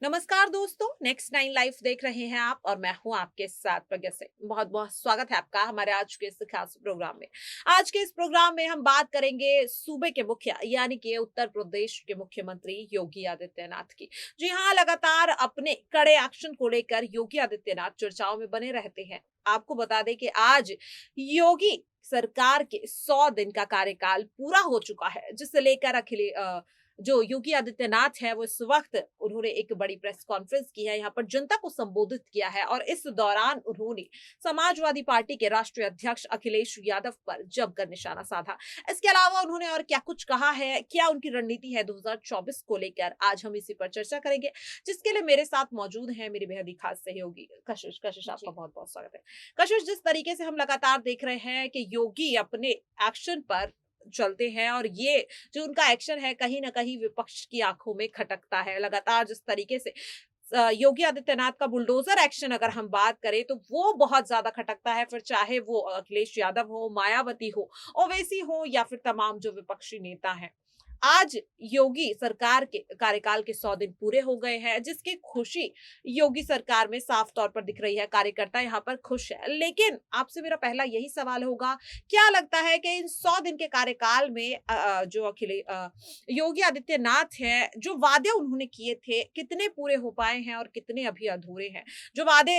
नमस्कार दोस्तों, next 9 life देख रहे हैं आप और मैं हूं आपके साथ प्रज्ञा सिंह। बहुत बहुत स्वागत है आपका हमारे आज के इस खास प्रोग्राम में। आज के इस प्रोग्राम में हम बात करेंगे सूबे के मुखिया यानी कि उत्तर प्रदेश के मुख्यमंत्री योगी आदित्यनाथ की। जी हाँ, लगातार अपने कड़े एक्शन को लेकर योगी आदित्यनाथ चर्चाओं में बने रहते हैं। आपको बता दें कि आज योगी सरकार के 100 दिन का कार्यकाल पूरा हो चुका है, जिसे लेकर जो योगी आदित्यनाथ है वो इस वक्त उन्होंने एक बड़ी प्रेस कॉन्फ्रेंस की है, यहाँ पर जनता को संबोधित किया है और इस दौरान उन्होंने समाजवादी पार्टी के राष्ट्रीय अध्यक्ष अखिलेश यादव पर जमकर निशाना साधा। इसके अलावा उन्होंने और क्या कुछ कहा है, क्या उनकी रणनीति है 2024 को लेकर, आज हम इसी पर चर्चा करेंगे, जिसके लिए मेरे साथ मौजूद है मेरी बेहद ही खास सहयोगी कशिश। कशिश, आपका बहुत बहुत स्वागत है। कशिश, जिस तरीके से हम लगातार देख रहे हैं कि योगी अपने एक्शन पर चलते हैं और ये जो उनका एक्शन है कहीं ना कहीं विपक्ष की आंखों में खटकता है। लगातार जिस तरीके से योगी आदित्यनाथ का बुलडोजर एक्शन अगर हम बात करें तो वो बहुत ज्यादा खटकता है, फिर चाहे वो अखिलेश यादव हो, मायावती हो, ओवैसी हो या फिर तमाम जो विपक्षी नेता हैं। आज योगी सरकार के कार्यकाल के 100 दिन पूरे हो गए हैं, जिसकी खुशी योगी सरकार में साफ तौर पर दिख रही है। कार्यकर्ता यहाँ पर खुश है, लेकिन आपसे मेरा पहला यही सवाल होगा, क्या लगता है कि इन 100 दिन के कार्यकाल में जो योगी आदित्यनाथ है, जो वादे उन्होंने किए थे, कितने पूरे हो पाए हैं और कितने अभी अधूरे हैं? जो वादे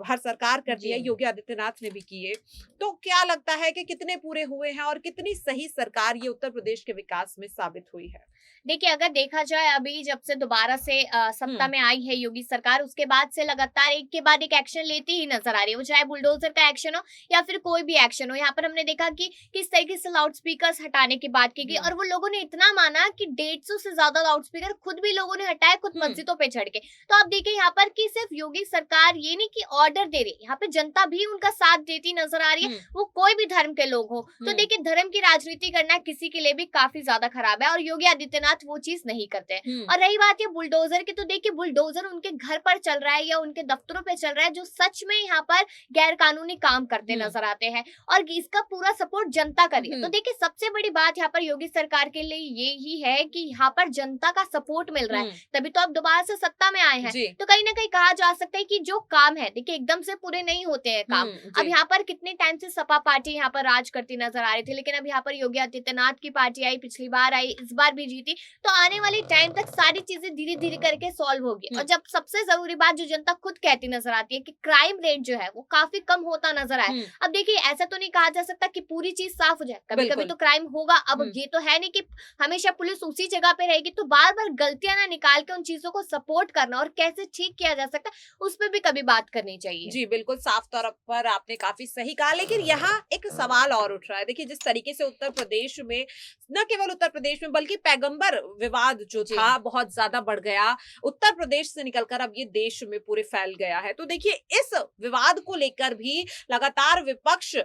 हर सरकार करती है, योगी आदित्यनाथ ने भी किए, तो क्या लगता है कि कितने पूरे हुए हैं और कितनी सही सरकार ये उत्तर प्रदेश के विकास में साबित हुई है? देखिए, अगर देखा जाए अभी जब से दोबारा से सत्ता में आई है योगी सरकार, उसके बाद से लगातार एक के बाद एक एक्शन लेती ही नजर आ रही है। वो चाहे बुलडोजर का एक्शन हो या फिर कोई भी एक्शन हो। यहाँ पर हमने देखा कि किस तरीके से लाउड स्पीकर हटाने की बात की गई और वो लोगों ने इतना माना कि 150 से ज्यादा लाउड स्पीकर खुद भी लोगों ने हटाए, खुद मस्जिदों पे चढ़ के। तो आप देखिए यहाँ पर कि सिर्फ योगी सरकार ये नहीं कि ऑर्डर दे रही, यहाँ पे जनता भी उनका साथ देती नजर आ रही है, वो कोई भी धर्म के लोग हो। तो देखिए, धर्म की राजनीति करना किसी के लिए भी काफी ज्यादा खराब है और योगी आदित्यनाथ वो चीज नहीं करते हैं। और रही बात ये बुलडोजर की, तो देखिए बुलडोजर उनके घर पर चल रहा है या उनके दफ्तरों पे चल रहा है, जो सच में यहाँ पर गैर कानूनी काम करते नजर आते हैं और इसका पूरा सपोर्ट जनता कर रही है। तो देखिए, सबसे बड़ी बात यहाँ पर योगी सरकार के लिए ये ही है कि यहाँ पर जनता का सपोर्ट मिल रहा है, तभी तो अब दोबारा से सत्ता में आए हैं। तो कहीं ना कहीं कहा जा सकता है कि जो काम है, देखिए एकदम से पूरे नहीं होते हैं काम। अब यहाँ पर कितने टाइम से सपा पार्टी यहाँ पर राज करती नजर आ रही थी, लेकिन अब यहाँ पर योगी आदित्यनाथ की पार्टी आई, पिछली बार आई, इस बार भी जीती। तो आने वाले टाइम तक सारी चीजें धीरे धीरे करके सॉल्व होगी। और जब सबसे जरूरी बात जो जनता खुद कहती नजर आती है कि क्राइम रेट जो है वो काफी कम होता नजर आया। अब देखिए, ऐसा तो नहीं कहा जा सकता कि पूरी चीज साफ हो जाए, कभी कभी तो क्राइम होगा। अब ये तो है नहीं कि हमेशा पुलिस उसी जगह पे रहेगी, तो बार बार गलतियां ना निकाल के उन चीजों को सपोर्ट करना और कैसे ठीक किया जा सकता है उस पर भी कभी बात करनी चाहिए। जी बिल्कुल, साफ तौर पर आपने काफी सही कहा, लेकिन यहाँ एक सवाल और उठ रहा है। देखिए, जिस तरीके से उत्तर प्रदेश में, न केवल उत्तर प्रदेश में बल्कि पैगंबर विवाद जो था बहुत ज्यादा बढ़ गया, उत्तर प्रदेश से निकलकर अब ये देश में पूरे फैल गया है। तो देखिए, इस विवाद को लेकर भी लगातार विपक्ष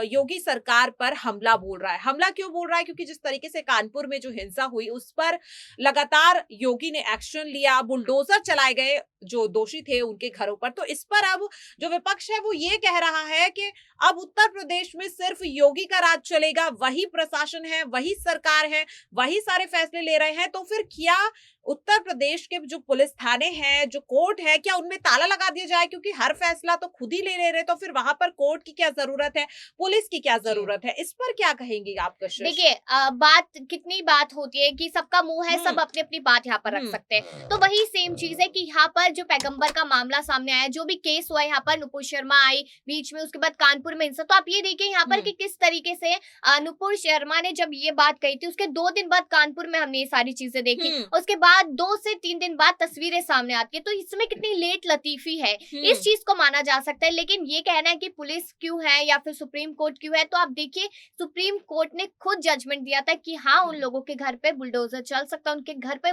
योगी सरकार पर हमला बोल रहा है। हमला क्यों बोल रहा है? क्योंकि जिस तरीके से कानपुर में जो हिंसा हुई उस पर लगातार योगी ने एक्शन लिया, बुलडोजर चलाए गए जो दोषी थे उनके घरों पर। तो इस पर अब जो विपक्ष है वो ये कह रहा है कि अब उत्तर प्रदेश में सिर्फ योगी का राज चलेगा, वही प्रशासन है, वही सरकार है, वही सारे फैसले ले रहे हैं। तो फिर क्या उत्तर प्रदेश के जो पुलिस थाने हैं, जो कोर्ट है, क्या उनमें ताला लगा दिया जाए? क्योंकि हर फैसला तो खुद ही ले रहे, तो फिर वहां पर कोर्ट की क्या जरूरत है, पुलिस की क्या जरूरत है? इस पर क्या कहेंगी आप कशिश? देखिए, बात कितनी बात होती है कि सबका मुंह है, सब अपनी अपनी बात यहाँ पर रख सकते हैं। तो वही सेम चीज है कि यहाँ पर जो पैगंबर का मामला सामने आया, जो भी केस हुआ, यहाँ पर नुपुर शर्मा आई बीच में, उसके बाद कानपुर में हिंसा। तो आप ये देखिए यहाँ पर कि किस तरीके से नुपुर शर्मा ने जब ये बात कही थी, उसके 2 दिन बाद कानपुर में हमने ये सारी चीजें देखी, उसके बाद 2 से 3 दिन बाद तस्वीरें सामने आती है। तो इसमें कितनी लेट लतीफी है, इस चीज को माना जा सकता है। लेकिन ये कहना है कि पुलिस क्यों है या फिर सुप्रीम कोर्ट क्यों है, तो आप देखिए सुप्रीम कोर्ट ने खुद जजमेंट दिया था कि हाँ, उन लोगों के घर पे बुलडोजर चल सकता है, उनके घर पे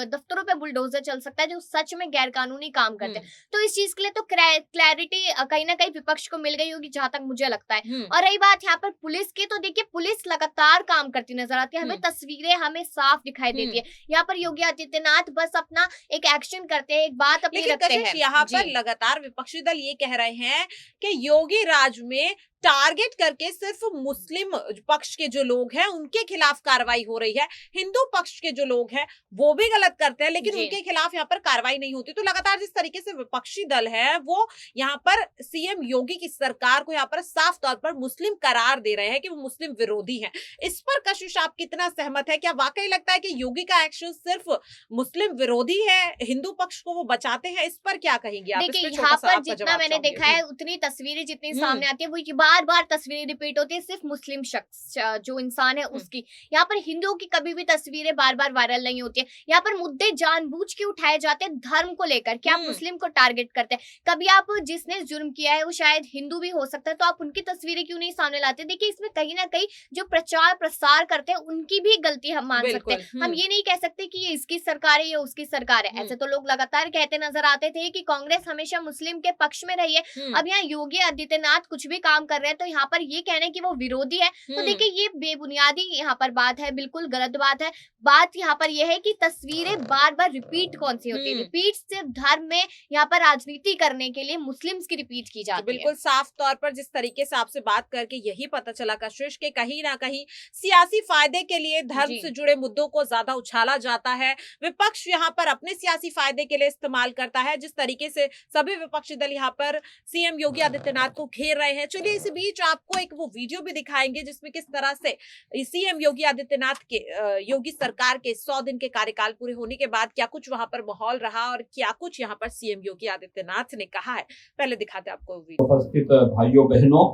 दफ्तरों पे बुलडोजर चल सकता है जो सच में गैर कानूनी काम करते हैं। तो इस चीज के लिए तो क्लैरिटी कहीं ना कहीं विपक्ष को मिल गई होगी, जहां तक मुझे लगता है। और रही बात यहाँ पर पुलिस की, तो देखिए पुलिस लगातार काम करती नजर आती है, हमें तस्वीरें हमें साफ दिखाई देती है। यहाँ पर योगी आदित्यनाथ बस अपना एक एक्शन करते हैं, एक बात अपनी रखते हैं। यहाँ पर लगातार विपक्षी दल ये कह रहे हैं कि योगी राज में टारगेट करके सिर्फ मुस्लिम पक्ष के जो लोग हैं उनके खिलाफ कार्रवाई हो रही है, हिंदू पक्ष के जो लोग हैं वो भी गलत करते हैं लेकिन जी। उनके खिलाफ यहाँ पर कार्रवाई नहीं होती। तो लगातार जिस तरीके से विपक्षी दल है वो यहाँ पर सीएम योगी की सरकार को यहाँ पर साफ तौर पर मुस्लिम करार दे रहे हैं कि वो मुस्लिम विरोधी हैं। इस पर कशिश आप कितना सहमत है? क्या वाकई लगता है कि योगी का एक्शन सिर्फ मुस्लिम विरोधी है, हिंदू पक्ष को वो बचाते हैं? इस पर क्या कहेंगे आप? इस देखिए पे यहाँ छोटा सा पर आपका जितना जवाब मैंने चाहूंगी। देखा है उतनी तस्वीरें जितनी सामने आती है वो बार बार तस्वीरें रिपीट होती है सिर्फ मुस्लिम शख्स जो इंसान है उसकी। यहाँ पर हिंदुओं की कभी भी तस्वीरें बार बार वायरल नहीं होती है। यहाँ पर मुद्दे जानबूझ के उठाए जाते हैं धर्म को लेकर कि आप मुस्लिम को टारगेट करते हैं। कभी आप जिसने जुर्म किया है वो शायद हिंदू भी हो सकता है तो आप उनकी तस्वीरें क्यों नहीं सामने लाते? देखिए इसमें कहीं ना कहीं जो प्रचार प्रसार करते हैं उनकी भी गलती हम मान सकते हैं। हम ये नहीं कह सकते कि ये इसकी सरकार है या उसकी सरकार है। ऐसे तो लोग लगातार कहते नजर आते थे कि कांग्रेस हमेशा मुस्लिम के पक्ष में रही है। अब यहाँ योगी आदित्यनाथ कुछ भी काम कर रहे हैं तो यहाँ पर ये कहना है कि वो विरोधी है तो देखिए ये बेबुनियादी यहाँ पर बात है, बिल्कुल गलत बात है। बात यहाँ पर यह है कि तस्वीरें बार बार रिपीट कौन सी होती है? रिपीट सिर्फ धर्म में यहाँ पर राजनीति करने के लिए मुस्लिम्स की रिपीट की जाती है। बिल्कुल साफ तौर पर जिस तरीके से आपसे बात करके यही पता चला कशिश के कहीं ना कहीं सियासी फायदे के लिए धर्म से जुड़े मुद्दों को ज्यादा उछाला जाता है, विपक्ष यहाँ पर अपने सियासी फायदे के लिए इस्तेमाल करता है। जिस तरीके से सभी विपक्षी दल यहाँ पर सीएम योगी आदित्यनाथ को घेर रहे हैं। चलिए इस बीच आपको एक वो वीडियो भी दिखाएंगे जिसमें किस तरह से सीएम योगी आदित्यनाथ के योगी सरकार के 100 दिन के कार्यकाल पूरे होने के बाद क्या कुछ वहां पर माहौल रहा और क्या कुछ यहाँ पर सीएम योगी आदित्यनाथ ने कहा है। पहले दिखाते हैं आपको वीडियो। उपस्थित भाइयों बहनों,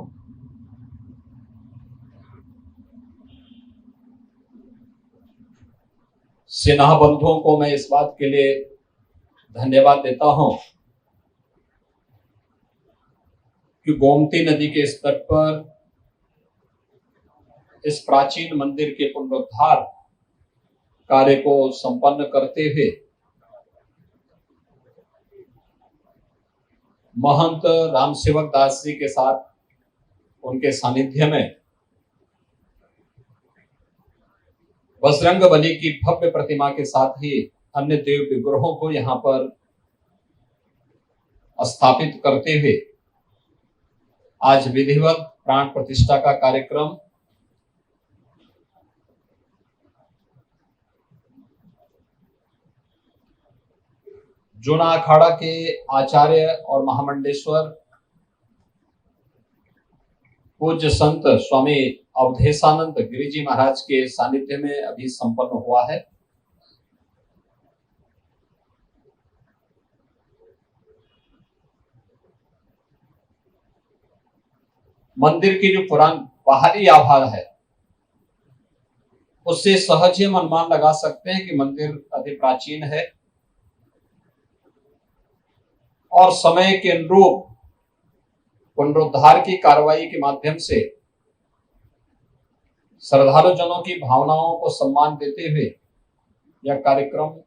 सेना बंधुओं को मैं इस बात के लिए धन्यवाद देता हूं कि गोमती नदी के इस तट पर इस प्राचीन मंदिर के पुनरुद्धार कार्य को संपन्न करते हुए महंत रामसेवक दास जी के साथ उनके सानिध्य में बजरंग बली की भव्य प्रतिमा के साथ ही अन्य देव विग्रहों को यहां पर स्थापित करते हुए आज विधिवत प्राण प्रतिष्ठा का कार्यक्रम जूना अखाड़ा के आचार्य और महामंडेश्वर पूज्य संत स्वामी अवधेशानंद गिरिजी महाराज के सानिध्य में अभी संपन्न हुआ है। मंदिर की जो बाहरी आभा है उससे सहज ही हम अनुमान लगा सकते हैं कि मंदिर अति प्राचीन है और समय के अनुरूप पुनरुद्धार की कार्रवाई के माध्यम से श्रद्धालु जनों की भावनाओं को सम्मान देते हुए यह कार्यक्रम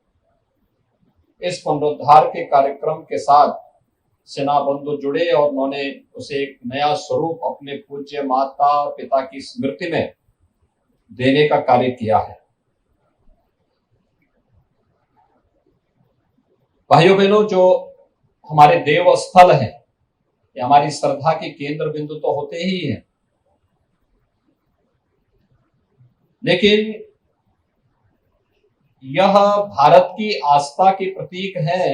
इस पुनरुद्धार के कार्यक्रम के साथ सेना बंधु जुड़े और उन्होंने उसे एक नया स्वरूप अपने पूज्य माता और पिता की स्मृति में देने का कार्य किया है। भाइयों बहनों, जो हमारे देव स्थल है ये हमारी श्रद्धा के केंद्र बिंदु तो होते ही हैं, लेकिन यह भारत की आस्था के प्रतीक है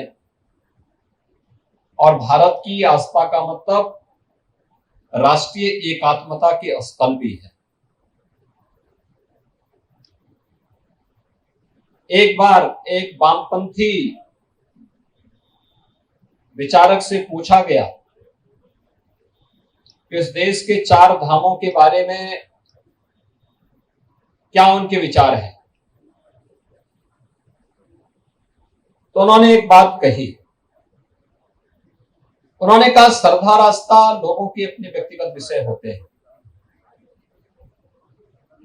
और भारत की आस्था का मतलब राष्ट्रीय एकात्मता के स्थल भी है। एक बार एक वामपंथी विचारक से पूछा गया कि इस देश के 4 धामों के बारे में क्या उनके विचार हैं, तो उन्होंने एक बात कही। उन्होंने कहा श्रद्धा आस्था लोगों के अपने व्यक्तिगत विषय होते हैं,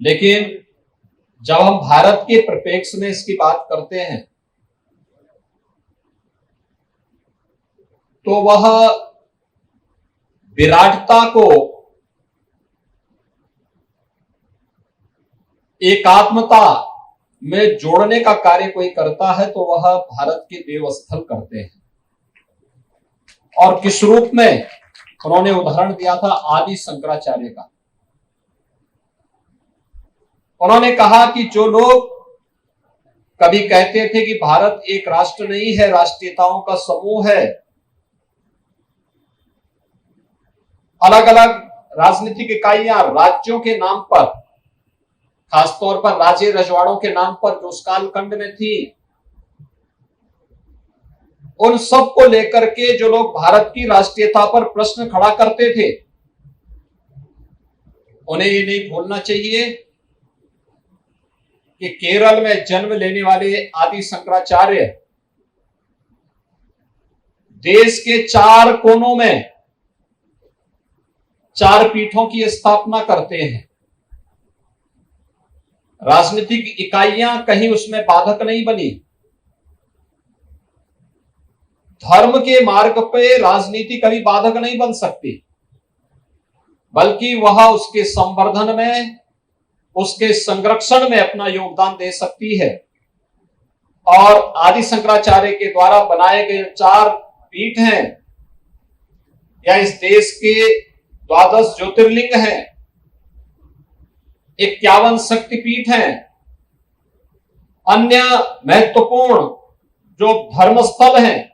लेकिन जब हम भारत के परिप्रेक्ष्य में इसकी बात करते हैं तो वह विराटता को एकात्मता में जोड़ने का कार्य कोई करता है तो वह भारत के देवस्थल करते हैं। और किस रूप में? उन्होंने उदाहरण दिया था आदि शंकराचार्य का। उन्होंने कहा कि जो लोग कभी कहते थे कि भारत एक राष्ट्र नहीं है, राष्ट्रीयताओं का समूह है, अलग अलग राजनीतिक इकाइयां राज्यों के नाम पर, खासतौर पर राजे रजवाड़ों के नाम पर जो उस कालखंड में थी, उन सब को लेकर के जो लोग भारत की राष्ट्रीयता पर प्रश्न खड़ा करते थे, उन्हें ये नहीं भूलना चाहिए कि केरल में जन्म लेने वाले आदि शंकराचार्य देश के 4 कोनों में 4 पीठों की स्थापना करते हैं। राजनीतिक इकाइयां कहीं उसमें बाधक नहीं बनी। धर्म के मार्ग पे राजनीति कभी बाधक नहीं बन सकती, बल्कि वह उसके संवर्धन में, उसके संरक्षण में अपना योगदान दे सकती है। और आदि शंकराचार्य के द्वारा बनाए गए 4 पीठ हैं, या इस देश के 12 ज्योतिर्लिंग हैं, 51 शक्तिपीठ हैं, अन्य महत्वपूर्ण जो धर्मस्थल हैं,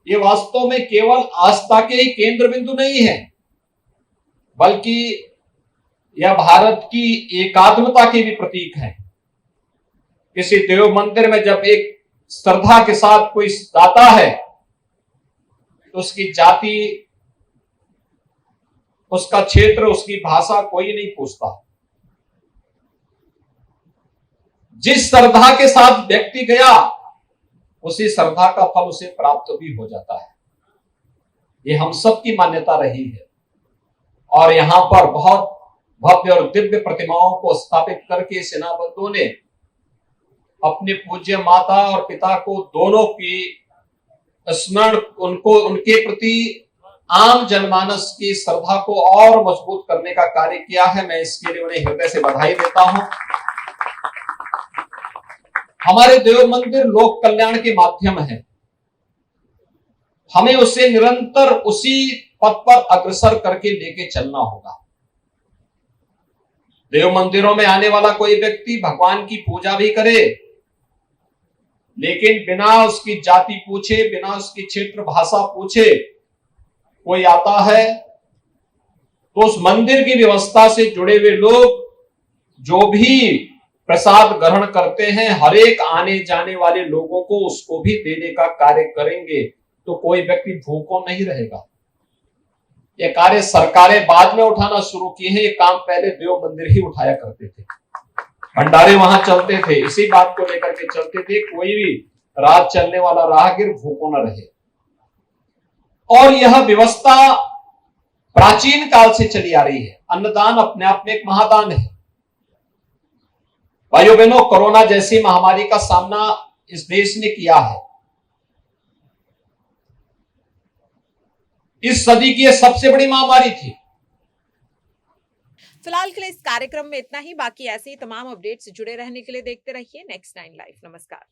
ये वास्तव में केवल आस्था के ही केंद्र बिंदु नहीं है, बल्कि यह भारत की एकात्मता के भी प्रतीक है। किसी देव मंदिर में जब एक श्रद्धा के साथ कोई जाता है तो उसकी जाति, उसका क्षेत्र, उसकी भाषा कोई नहीं पूछता। जिस श्रद्धा के साथ व्यक्ति गया, उसी श्रद्धा का फल उसे प्राप्त भी हो जाता है। ये हम सब की मान्यता रही है। और यहां पर बहुत भव्य और दिव्य प्रतिमाओं को स्थापित करके सेना बंधुओं ने अपने पूज्य माता और पिता को दोनों की स्मरण, उनको, उनके प्रति आम जनमानस की श्रद्धा को और मजबूत करने का कार्य किया है। मैं इसके लिए उन्हें हृदय से बधाई देता हूं। हमारे देव मंदिर लोक कल्याण के माध्यम है, हमें उसे निरंतर उसी पथ पर अग्रसर करके लेके चलना होगा। देव मंदिरों में आने वाला कोई व्यक्ति भगवान की पूजा भी करे, लेकिन बिना उसकी जाति पूछे, बिना उसकी क्षेत्र भाषा पूछे कोई आता है, तो उस मंदिर की व्यवस्था से जुड़े हुए लोग जो भी प्रसाद ग्रहण करते हैं, हर एक आने जाने वाले लोगों को उसको भी देने का कार्य करेंगे, तो कोई व्यक्ति भूखों नहीं रहेगा। ये कार्य सरकारें बाद में उठाना शुरू किए हैं, ये काम पहले देव मंदिर ही उठाया करते थे। भंडारे वहां चलते थे, इसी बात को लेकर के चलते थे, कोई भी रात चलने वाला राहगीर भूखों न रहे। और यह व्यवस्था प्राचीन काल से चली आ रही है। अन्नदान अपने आप में एक महादान है। भाइयों बहनों, कोरोना जैसी महामारी का सामना इस देश ने किया है। इस सदी की यह सबसे बड़ी महामारी थी। फिलहाल के लिए इस कार्यक्रम में इतना ही। बाकी ऐसे ही तमाम अपडेट से जुड़े रहने के लिए देखते रहिए नेक्स्ट 9 लाइव। नमस्कार।